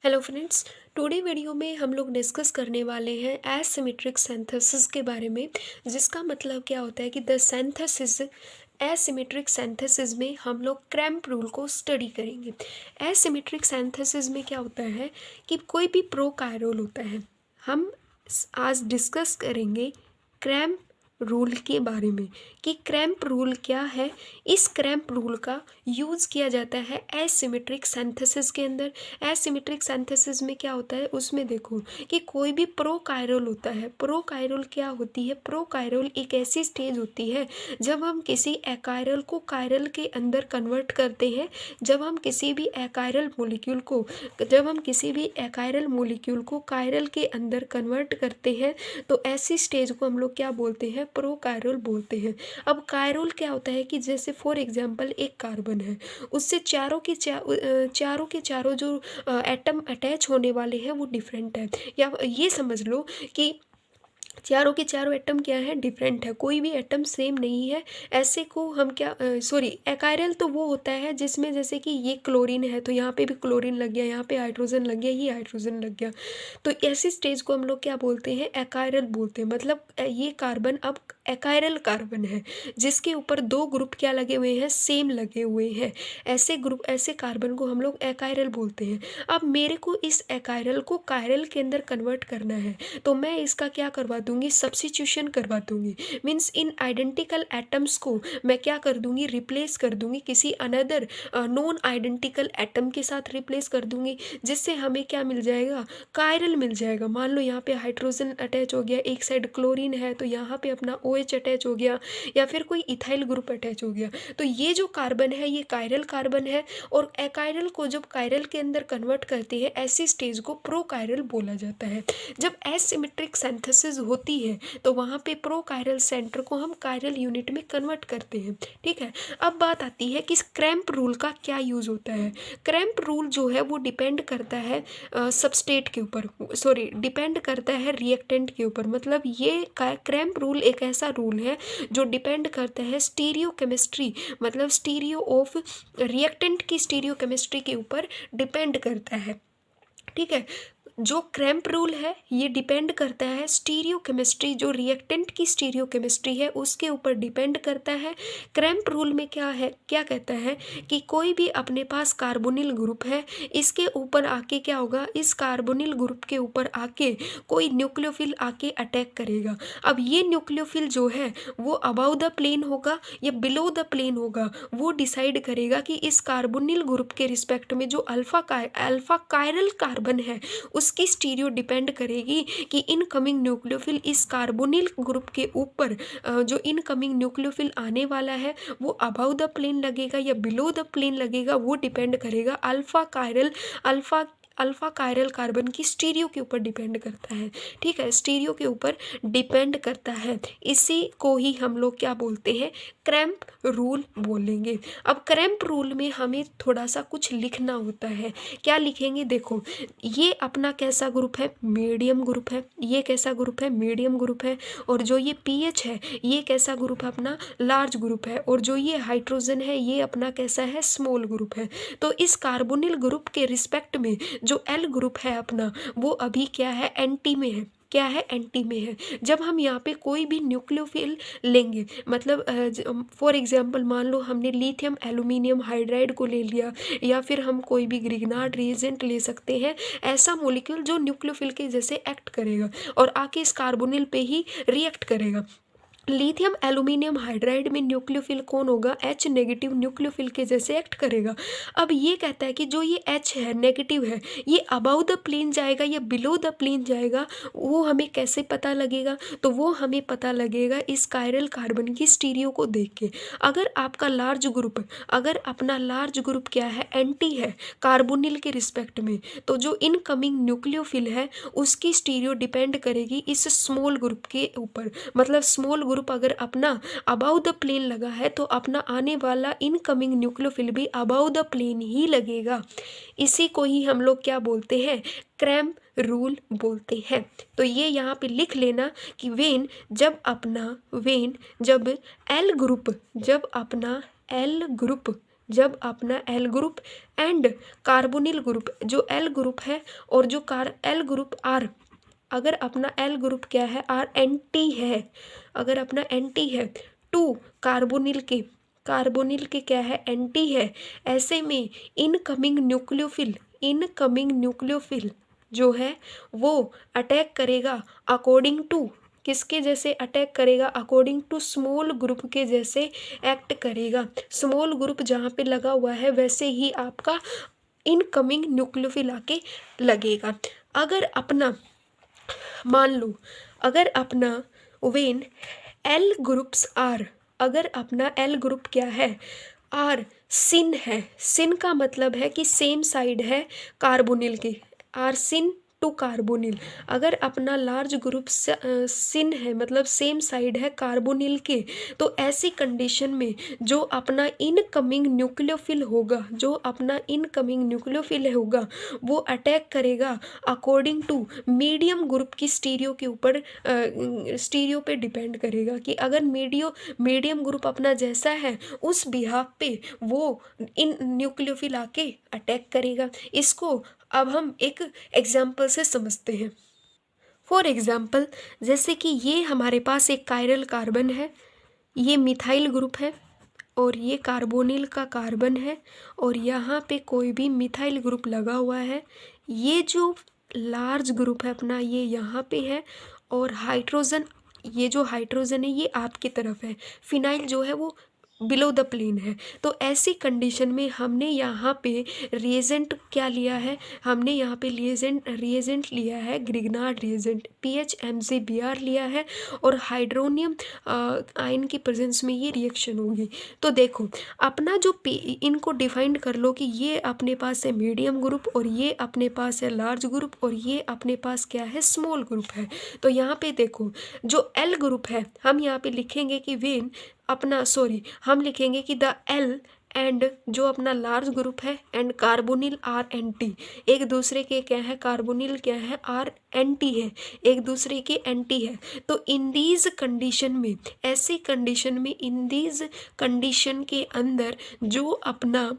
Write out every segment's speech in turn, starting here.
Hello friends. Today video में हम लोग डिस्कस करने वाले हैं एसिमेट्रिक सिंथेसिस के बारे में, जिसका मतलब क्या होता है कि द सिंथेसिस एसिमेट्रिक सिंथेसिस में हम लोग क्रैम्प रूल को स्टडी करेंगे। एसिमेट्रिक सिंथेसिस में क्या होता है कि कोई भी प्रोकायरोल होता है। हम आज डिस्कस करेंगे क्रैम्प रूल के बारे में कि क्रैम्प रूल क्या है। इस क्रैम्प रूल का यूज़ किया जाता है एसिमेट्रिक सिंथेसिस के अंदर। एसिमेट्रिक सिंथेसिस में क्या होता है, उसमें देखो कि कोई भी प्रोकायरोल होता है। प्रोकायरोल क्या होती है? प्रोकायरोल एक ऐसी स्टेज होती है जब हम किसी एकायरल को कायरल के अंदर कन्वर्ट करते हैं। जब हम किसी भी एकायरल मोलिक्यूल को कायरल के अंदर कन्वर्ट करते हैं तो ऐसी स्टेज को हम लोग क्या बोलते हैं? प्रोकायरोल बोलते हैं। अब कायरोल क्या होता है कि जैसे फॉर एग्जांपल एक कार्बन है, उससे चारों के चारों जो एटम अटैच होने वाले हैं वो डिफरेंट है। या ये समझ लो कि चारों के चारों एटम क्या है? डिफरेंट है। कोई भी एटम सेम नहीं है। ऐसे को हम क्या एकायरल तो वो होता है जिसमें जैसे कि ये क्लोरीन है तो यहाँ पे भी क्लोरीन लग गया, यहाँ पे हाइड्रोजन लग गया, ये हाइड्रोजन लग गया। तो ऐसी स्टेज को हम लोग क्या बोलते हैं? एकायरल बोलते हैं। मतलब ये कार्बन अब एकायरल कार्बन है जिसके ऊपर दो ग्रुप क्या लगे हुए हैं? सेम लगे हुए हैं। ऐसे कार्बन को हम लोग एकायरल बोलते हैं। अब मेरे को इस एकायरल को कायरल के अंदर कन्वर्ट करना है तो मैं इसका क्या करवा दूंगी? सब्स्टिट्यूशन करवा दूंगी। मीन्स इन आइडेंटिकल एटम्स को मैं क्या कर दूंगी? रिप्लेस कर दूंगी किसी अनदर नॉन आइडेंटिकल एटम के साथ रिप्लेस कर दूंगी, जिससे हमें क्या मिल जाएगा? कायरल मिल जाएगा। मान लो यहाँ पे हाइड्रोजन अटैच हो गया, एक साइड क्लोरीन है तो यहाँ पे अपना OH अटैच हो गया, या फिर कोई इथाइल ग्रुप अटैच हो गया। तो ये जो कार्बन है ये कायरल कार्बन है। और एकायरल को जब कायरल के अंदर कन्वर्ट करते हैं ऐसी स्टेज को प्रोकायरल बोला जाता है। जब एसिमेट्रिक सिंथेसिस होती है तो वहाँ पे प्रोकायरल सेंटर को हम कायरल यूनिट में कन्वर्ट करते हैं। ठीक है। अब बात आती है कि क्रैम्प रूल का क्या यूज़ होता है। क्रैम्प रूल जो है वो डिपेंड करता है सबस्ट्रेट के ऊपर, डिपेंड करता है रिएक्टेंट के ऊपर। मतलब ये क्रैम्प रूल एक ऐसा रूल है जो डिपेंड करता है स्टीरियो केमिस्ट्री, मतलब स्टीरियो ऑफ रिएक्टेंट की स्टीरियो केमिस्ट्री के ऊपर डिपेंड करता है। ठीक है। जो क्रैम्प रूल है ये डिपेंड करता है स्टीरियो केमिस्ट्री, जो रिएक्टेंट की स्टीरियो केमिस्ट्री है उसके ऊपर डिपेंड करता है। क्रैम्प रूल में क्या है, क्या कहता है कि कोई भी अपने पास कार्बोनिल ग्रुप है, इसके ऊपर आके क्या होगा? इस कार्बोनिल ग्रुप के ऊपर आके कोई न्यूक्लियोफिल आके अटैक करेगा। अब ये न्यूक्लियोफिल जो है वो अबाव द प्लेन होगा या बिलो द प्लेन होगा, वो डिसाइड करेगा कि इस कार्बोनिल ग्रुप के रिस्पेक्ट में जो अल्फा कायरल कार्बन है उसकी स्टीरियो डिपेंड करेगी कि इनकमिंग न्यूक्लियोफिल इस कार्बोनिल ग्रुप के ऊपर जो इनकमिंग न्यूक्लियोफिल आने वाला है वो अबाव द प्लेन लगेगा या बिलो द प्लेन लगेगा। वो डिपेंड करेगा अल्फा कायरल कार्बन की स्टीरियो के ऊपर डिपेंड करता है। ठीक है, स्टीरियो के ऊपर डिपेंड करता है। इसी को ही हम लोग क्या बोलते हैं? क्रैम्प रूल बोलेंगे। अब क्रैम्प रूल में हमें थोड़ा सा कुछ लिखना होता है। क्या लिखेंगे? देखो, ये अपना कैसा ग्रुप है? मीडियम ग्रुप है। ये कैसा ग्रुप है? मीडियम ग्रुप है। और जो ये पीएच है ये कैसा ग्रुप है? अपना लार्ज ग्रुप है। और जो ये हाइड्रोजन है ये अपना कैसा है? स्मॉल ग्रुप है। तो इस कार्बोनिल ग्रुप के रिस्पेक्ट में जो एल ग्रुप है अपना वो अभी क्या है? एंटी में है। क्या है? एंटी में है। जब हम यहाँ पे कोई भी न्यूक्लियोफिल लेंगे, मतलब फॉर एग्जांपल मान लो हमने लिथियम एल्यूमिनियम हाइड्राइड को ले लिया, या फिर हम कोई भी ग्रिग्नार्ड रिएजेंट ले सकते हैं, ऐसा मॉलिक्यूल जो न्यूक्लियोफिल के जैसे एक्ट करेगा और आके इस कार्बोनिल पे ही रिएक्ट करेगा। लिथियम एल्यूमिनियम हाइड्राइड में न्यूक्लियोफिल कौन होगा? H नेगेटिव न्यूक्लियोफिल के जैसे एक्ट करेगा। अब ये कहता है कि जो ये H है नेगेटिव है, ये अबाउ द प्लेन जाएगा या बिलो द प्लेन जाएगा, वो हमें कैसे पता लगेगा? तो वो हमें पता लगेगा इस कायरल कार्बन की स्टीरियो को देख के। अगर आपका अपना लार्ज ग्रुप क्या है? एंटी है कार्बोनिल के रिस्पेक्ट में, तो जो इनकमिंग न्यूक्लियोफिल है उसकी स्टीरियो डिपेंड करेगी इस स्मॉल ग्रुप के ऊपर। मतलब स्मॉल ग्रुप अगर अपना अबाउ द प्लेन लगा है तो अपना आने वाला इनकमिंग न्यूक्लियोफिल भी अबाउ द प्लेन ही लगेगा। इसी को ही हम लोग क्या बोलते हैं? क्रैम्प रूल बोलते हैं। तो ये यहाँ पे लिख लेना कि जब अपना एल ग्रुप जब अपना L group and carbonyl group जो एल ग्रुप है और जो एल ग्रुप आर, अगर अपना एल ग्रुप क्या है आर एंटी है, अगर अपना एंटी है टू कार्बोनिल के क्या है एंटी है, ऐसे में इनकमिंग न्यूक्लियोफिल जो है वो अटैक करेगा अकॉर्डिंग टू किसके जैसे अटैक करेगा, अकॉर्डिंग टू स्मॉल ग्रुप के जैसे एक्ट करेगा। स्मॉल ग्रुप जहाँ पे लगा हुआ है वैसे ही आपका इनकमिंग न्यूक्लियोफिल आके लगेगा। अगर अपना मान लो, अगर अपना वेन एल ग्रुप्स आर, अगर अपना एल ग्रुप क्या है आर सिन है, सिन का मतलब है कि सेम साइड है कार्बोनिल के, आर सिन टू कार्बोनिल, अगर अपना लार्ज ग्रुप सिन है मतलब सेम साइड है कार्बोनिल के, तो ऐसी कंडीशन में जो अपना इनकमिंग न्यूक्लियोफिल होगा वो अटैक करेगा अकॉर्डिंग टू मीडियम ग्रुप की स्टीरियो के ऊपर, स्टीरियो पे डिपेंड करेगा कि अगर मीडियम ग्रुप अपना जैसा है उस बिहाफ पे वो इन न्यूक्लियोफिल आके अटैक करेगा। इसको अब हम एक एग्जाम्पल से समझते हैं। फॉर एग्जाम्पल जैसे कि ये हमारे पास एक कायरल कार्बन है, ये मिथाइल ग्रुप है और ये कार्बोनिल का कार्बन है और यहाँ पे कोई भी मिथाइल ग्रुप लगा हुआ है। ये जो लार्ज ग्रुप है अपना ये यहाँ पे है और हाइड्रोजन, ये जो हाइड्रोजन है ये आपकी तरफ है, फिनाइल जो है वो बिलो द प्लेन है। तो ऐसी कंडीशन में हमने यहाँ पे रिएजेंट क्या लिया है, हमने यहाँ पे रिएजेंट लिया है ग्रिग्नार्ड रिएजेंट PHMgBr लिया है और हाइड्रोनियम आयन की प्रेजेंस में ये रिएक्शन होगी। तो देखो अपना जो इनको डिफाइंड कर लो कि ये अपने पास है मीडियम ग्रुप और ये अपने पास है लार्ज ग्रुप और ये अपने पास क्या है स्मॉल ग्रुप है। तो यहाँ पे देखो जो एल ग्रुप है हम यहाँ पे लिखेंगे कि वेन अपना हम लिखेंगे कि द एल एंड जो अपना लार्ज ग्रुप है and carbonyl are anti, एक दूसरे के क्या है कार्बोनिल क्या है आर एन टी है, एक दूसरे के एंटी है। तो इन दीज कंडीशन में, ऐसी कंडीशन में इन दीज कंडीशन के अंदर जो अपना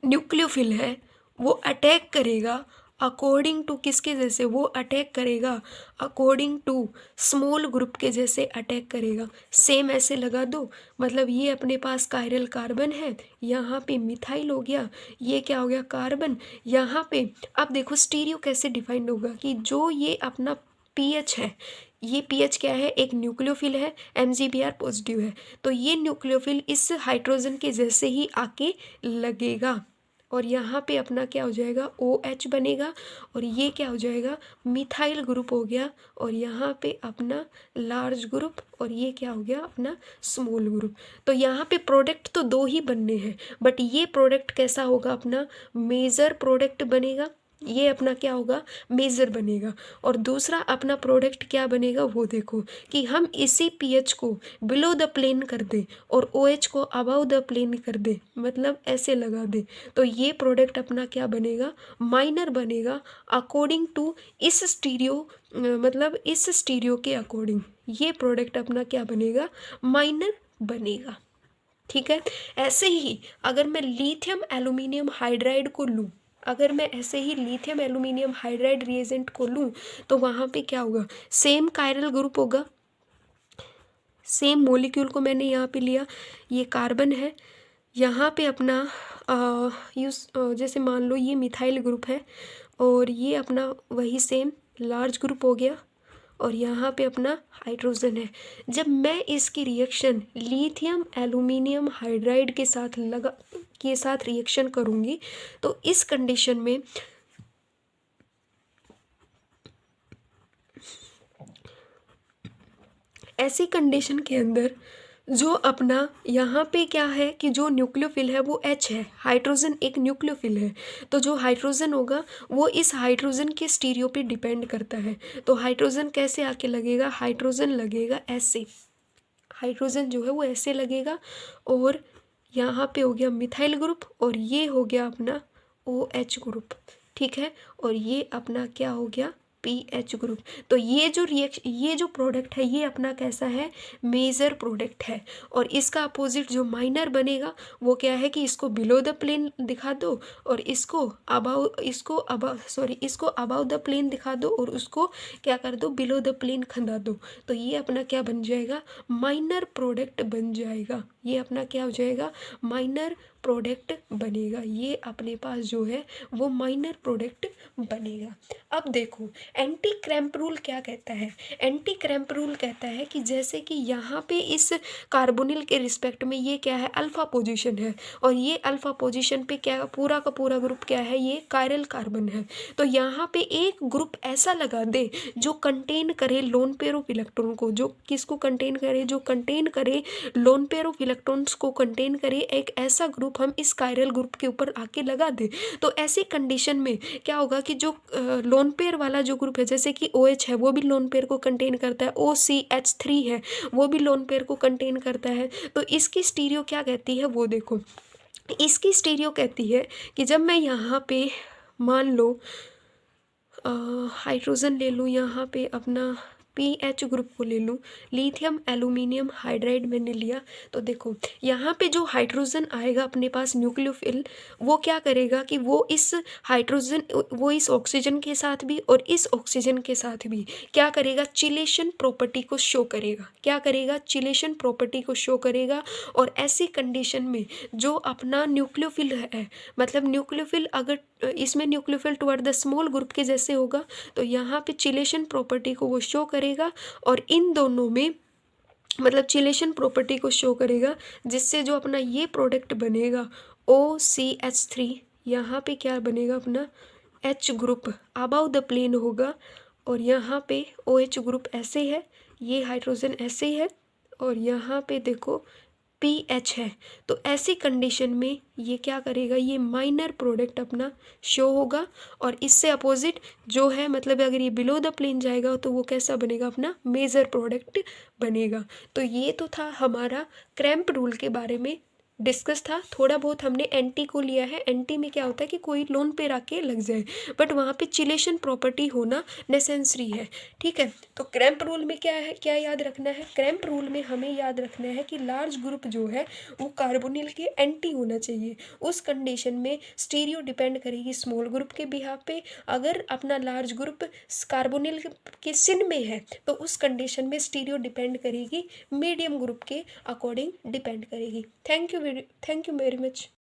न्यूक्लियोफिल है वो अटैक करेगा अकॉर्डिंग टू किसके जैसे, वो अटैक करेगा अकॉर्डिंग टू स्मॉल ग्रुप के जैसे अटैक करेगा। सेम ऐसे लगा दो, मतलब ये अपने पास कायरल कार्बन है, यहाँ पे मिथाइल हो गया, ये क्या हो गया कार्बन, यहाँ पे अब देखो स्टीरियो कैसे डिफाइंड होगा कि जो ये अपना पीएच है, ये पीएच क्या है एक न्यूक्लियोफिल है, MgBr पॉजिटिव है, तो ये न्यूक्लियोफिल इस हाइड्रोजन के जैसे ही आके लगेगा और यहाँ पे अपना क्या हो जाएगा OH बनेगा और ये क्या हो जाएगा मिथाइल ग्रुप हो गया और यहाँ पे अपना लार्ज ग्रुप और ये क्या हो गया अपना स्मॉल ग्रुप। तो यहाँ पे प्रोडक्ट तो दो ही बनने हैं बट ये प्रोडक्ट कैसा होगा अपना मेजर प्रोडक्ट बनेगा, ये अपना क्या होगा मेजर बनेगा और दूसरा अपना प्रोडक्ट क्या बनेगा वो देखो कि हम इसी पीएच को बिलो द प्लेन कर दें और OH को अबव द प्लेन कर दें, मतलब ऐसे लगा दें, तो ये प्रोडक्ट अपना क्या बनेगा माइनर बनेगा अकॉर्डिंग टू इस स्टीरियो, मतलब इस स्टीरियो के अकॉर्डिंग ये प्रोडक्ट अपना क्या बनेगा माइनर बनेगा। ठीक है, ऐसे ही अगर मैं लिथियम एल्यूमिनियम हाइड्राइड को लूँ, अगर मैं ऐसे ही लिथियम एल्यूमिनियम हाइड्राइड रिएजेंट को लूँ तो वहाँ पे क्या होगा सेम कायरल ग्रुप होगा, सेम मॉलिक्यूल को मैंने यहाँ पे लिया, ये कार्बन है, यहाँ पे अपना जैसे मान लो ये मिथाइल ग्रुप है और ये अपना वही सेम लार्ज ग्रुप हो गया और यहाँ पे अपना हाइड्रोजन है। जब मैं इसकी रिएक्शन लिथियम एल्यूमिनियम हाइड्राइड के साथ रिएक्शन करूँगी तो इस कंडीशन में ऐसी कंडीशन के अंदर जो अपना यहाँ पे क्या है कि जो न्यूक्लियोफिल है वो H है, हाइड्रोजन एक न्यूक्लियोफिल है, तो जो हाइड्रोजन होगा वो इस हाइड्रोजन के स्टीरियो पे डिपेंड करता है। तो हाइड्रोजन कैसे आके लगेगा, हाइड्रोजन लगेगा ऐसे, हाइड्रोजन जो है वो ऐसे लगेगा और यहाँ पे हो गया मिथाइल ग्रुप और ये हो गया अपना OH ग्रुप। ठीक है, और ये अपना क्या हो गया पीएच ग्रुप। तो ये जो प्रोडक्ट है ये अपना कैसा है, मेजर प्रोडक्ट है। और इसका अपोजिट जो माइनर बनेगा वो क्या है कि इसको बिलो द प्लेन दिखा दो और इसको अबाउ द प्लेन दिखा दो और उसको क्या कर दो, बिलो द प्लेन खंदा दो। तो ये अपना क्या बन जाएगा, माइनर प्रोडक्ट बन जाएगा। ये अपना क्या हो जाएगा, माइनर प्रोडक्ट बनेगा। ये अपने पास जो है वो माइनर प्रोडक्ट बनेगा। अब देखो एंटी क्रैम्प रूल क्या कहता है। एंटी क्रैम्प रूल कहता है कि जैसे कि यहाँ पे इस कार्बोनिल के रिस्पेक्ट में ये क्या है, अल्फा पोजीशन है और ये अल्फा पोजीशन पे क्या पूरा का पूरा ग्रुप क्या है, ये कायरल कार्बन है। तो यहाँ पे एक ग्रुप ऐसा लगा दे जो कंटेन करे लोन पेयर ऑफ इलेक्ट्रॉन को, जो किसको कंटेन करे, जो कंटेन करे लोन पेयर ऑफ इलेक्ट्रॉन्स को कंटेन करे, एक ऐसा ग्रुप हम इस कायरल ग्रुप के ऊपर आके लगा दे। तो ऐसी कंडीशन में क्या होगा कि जो लोन पेयर वाला जो ग्रुप है, जैसे कि OH है वो भी लोन पेयर को कंटेन करता है, OCH3 है वो भी लोन पेयर को कंटेन करता है। तो इसकी स्टीरियो क्या कहती है वो देखो, इसकी स्टीरियो कहती है कि जब मैं यहाँ पे मान लो हाइड्रोजन ले लूँ, यहाँ पे अपना पीएच ग्रुप को ले लूँ, लिथियम एल्यूमिनियम हाइड्राइड मैंने लिया। तो देखो यहाँ पे जो हाइड्रोजन आएगा अपने पास न्यूक्लियोफिल, वो क्या करेगा कि वो इस ऑक्सीजन के साथ भी और इस ऑक्सीजन के साथ भी क्या करेगा, चिलेशन प्रॉपर्टी को शो करेगा। क्या करेगा, चिलेशन प्रॉपर्टी को शो करेगा। और ऐसी कंडीशन में जो अपना न्यूक्लियोफिल है, मतलब न्यूक्लियोफिल अगर इसमें न्यूक्लियोफिल टुवर्ड द स्मॉल ग्रुप के जैसे होगा तो यहाँ पे चिलेशन प्रॉपर्टी को वो शो करेगा। और इन दोनों में मतलब चिलेशन प्रॉपर्टी को शो करेगा, जिससे जो अपना ये प्रोडक्ट बनेगा OCH3, यहाँ पे क्या बनेगा अपना H group above the plane होगा और यहाँ पे OH ग्रुप ऐसे है, ये हाइड्रोजन ऐसे है और यहाँ पे देखो पीएच है। तो ऐसी कंडीशन में ये क्या करेगा, ये माइनर प्रोडक्ट अपना शो होगा। और इससे अपोजिट जो है, मतलब अगर ये बिलो द प्लेन जाएगा तो वो कैसा बनेगा, अपना मेजर प्रोडक्ट बनेगा। तो ये तो था हमारा क्रैम्प रूल के बारे में डिस्कस था। थोड़ा बहुत हमने एंटी को लिया है। एंटी में क्या होता है कि कोई लोन पे आके लग जाए, बट वहाँ पे चिलेशन प्रॉपर्टी होना नेसेसरी है। ठीक है, तो क्रैम्प रूल में क्या है, क्या याद रखना है, क्रैम्प रूल में हमें याद रखना है कि लार्ज ग्रुप जो है वो कार्बोनिल के एंटी होना चाहिए। उस कंडीशन में स्टीरियो डिपेंड करेगी स्मॉल ग्रुप के बिहाफ पे। अगर अपना लार्ज ग्रुप कार्बोनिल के सिन में है तो उस कंडीशन में स्टीरियो डिपेंड करेगी मीडियम ग्रुप के अकॉर्डिंग डिपेंड करेगी। Thank you very much.